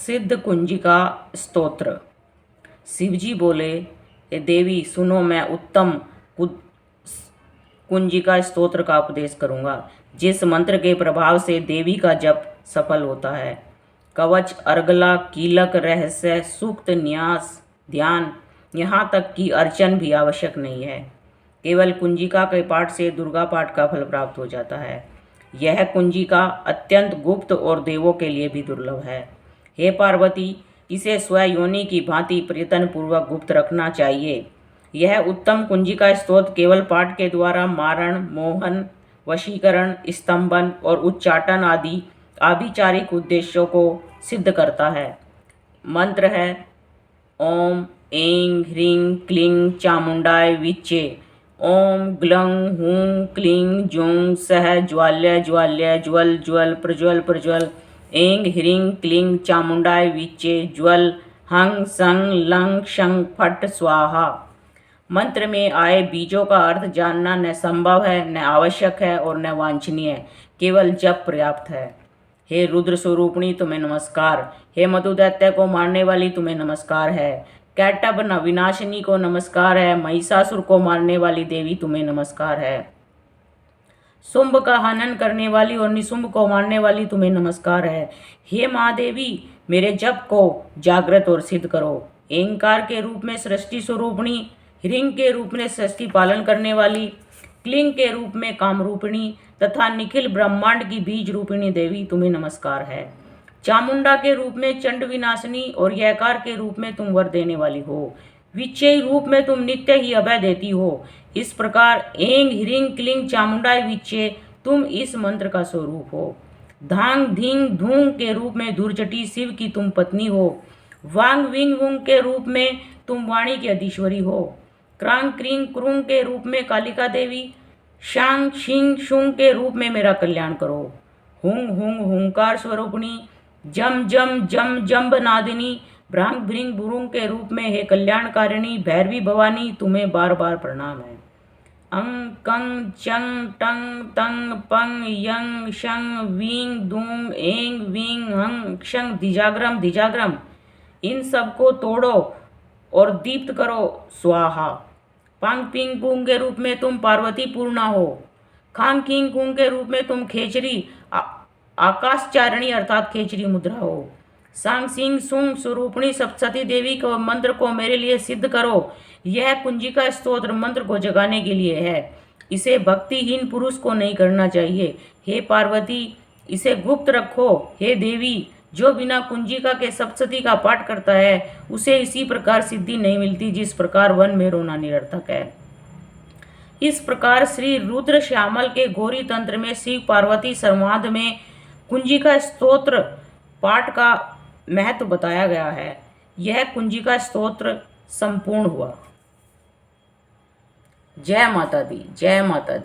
सिद्ध कुंजिका स्तोत्र। शिवजी बोले, हे देवी सुनो, मैं उत्तम कुंजिका स्तोत्र का उपदेश करूंगा, जिस मंत्र के प्रभाव से देवी का जप सफल होता है। कवच, अर्गला, कीलक, रहस्य, सूक्त, न्यास, ध्यान, यहाँ तक कि अर्चन भी आवश्यक नहीं है। केवल कुंजिका के पाठ से दुर्गा पाठ का फल प्राप्त हो जाता है। यह कुंजिका अत्यंत गुप्त और देवों के लिए भी दुर्लभ है। हे पार्वती, इसे स्वयोनि की भांति प्रयत्न पूर्वक गुप्त रखना चाहिए। यह उत्तम कुंजिका स्तोत्र केवल पाठ के द्वारा मारण, मोहन, वशीकरण, स्तंभन और उच्चाटन आदि आभिचारिक उद्देश्यों को सिद्ध करता है। मंत्र है ओम ऐं ह्रीं क्लीं चामुंडाय विच्चे। ओम ग्लं हूं क्लीं जूं सह ज्वाल्य ज्वाल्य ज्वल ज्वल प्रज्वल प्रज्वल। ऐं ह्रीं क्लीं चामुंडाय विच्चे ज्वल हं सं लं शं फट स्वाहा। मंत्र में आए बीजों का अर्थ जानना न संभव है, न आवश्यक है और न वांछनीय, केवल जप पर्याप्त है। हे रुद्र स्वरूपिणी तुम्हें नमस्कार। हे मधुदैत्य को मारने वाली तुम्हें नमस्कार है। कैटभ विनाशिनी को नमस्कार है। महिषासुर को मारने वाली देवी तुम्हें नमस्कार है। शुंभ का हनन करने वाली और निशुंभ को मारने वाली तुम्हें नमस्कार है। हे महादेवी, मेरे जप को जागृत और सिद्ध करो। एंकार के रूप में सृष्टि स्वरूपिणी, ह्रीं के रूप में सृष्टि पालन करने वाली, क्लीं के रूप में कामरूपिणी तथा निखिल ब्रह्मांड की बीज रूपिणी देवी तुम्हें नमस्कार है। चामुंडा के रूप में चंड विनाशिनी और यकार के रूप में तुम वर देने वाली हो। विच्चय रूप में तुम नित्य ही अभय देती हो। इस प्रकार ऐं ह्रीं क्लीं चामुंडाय विच्चे तुम इस मंत्र का स्वरूप हो। धांग धींग धूंग के रूप में धूर्जटी शिव की तुम पत्नी हो। वांग विंग वुंग के रूप में तुम वाणी की अधीश्वरी हो। क्रांग क्रीं क्रूंग के रूप में कालिका देवी। शांग शिंग शुंग के रूप में मेरा कल्याण करो। हुंग हुंग हुंकार स्वरूपिणी, जम जम जम जम्ब नादिनी, भ्रांग भृंग भुरुंग के रूप में हे कल्याणकारिणी भैरवी भवानी तुम्हें बार बार प्रणाम है। अंग कंग चंग टंग तंग पंग यंग शंग वींग दूंग ऐं वींग हंग क्षंग धिजाग्रम धिजाग्रम, इन सब को तोड़ो और दीप्त करो स्वाहा। पांग पिंग पुंग के रूप में तुम पार्वती पूर्णा हो। खांग किंग कुंग के रूप में तुम खेचरी आकाशचारिणी अर्थात खेचरी मुद्रा हो। सांग सिंह सुंग स्वरूपिणी सप्तशती देवी को मंत्र को मेरे लिए सिद्ध करो। यह कुंजिका स्तोत्र मंत्र को जगाने के लिए है। इसे भक्तिहीन पुरुष को नहीं करना चाहिए। हे पार्वती, इसे गुप्त रखो। हे देवी, जो बिना कुंजिका के सप्तशती का पाठ करता है उसे इसी प्रकार सिद्धि नहीं मिलती जिस प्रकार वन में रोना निरर्थक है। इस प्रकार श्री रुद्र श्यामल के गौरी तंत्र में शिव पार्वती संवाद में कुंजिका स्तोत्र पाठ का महत्व बताया गया है। यह कुंजिका स्तोत्र संपूर्ण हुआ। जय माता दी, जय माता दी।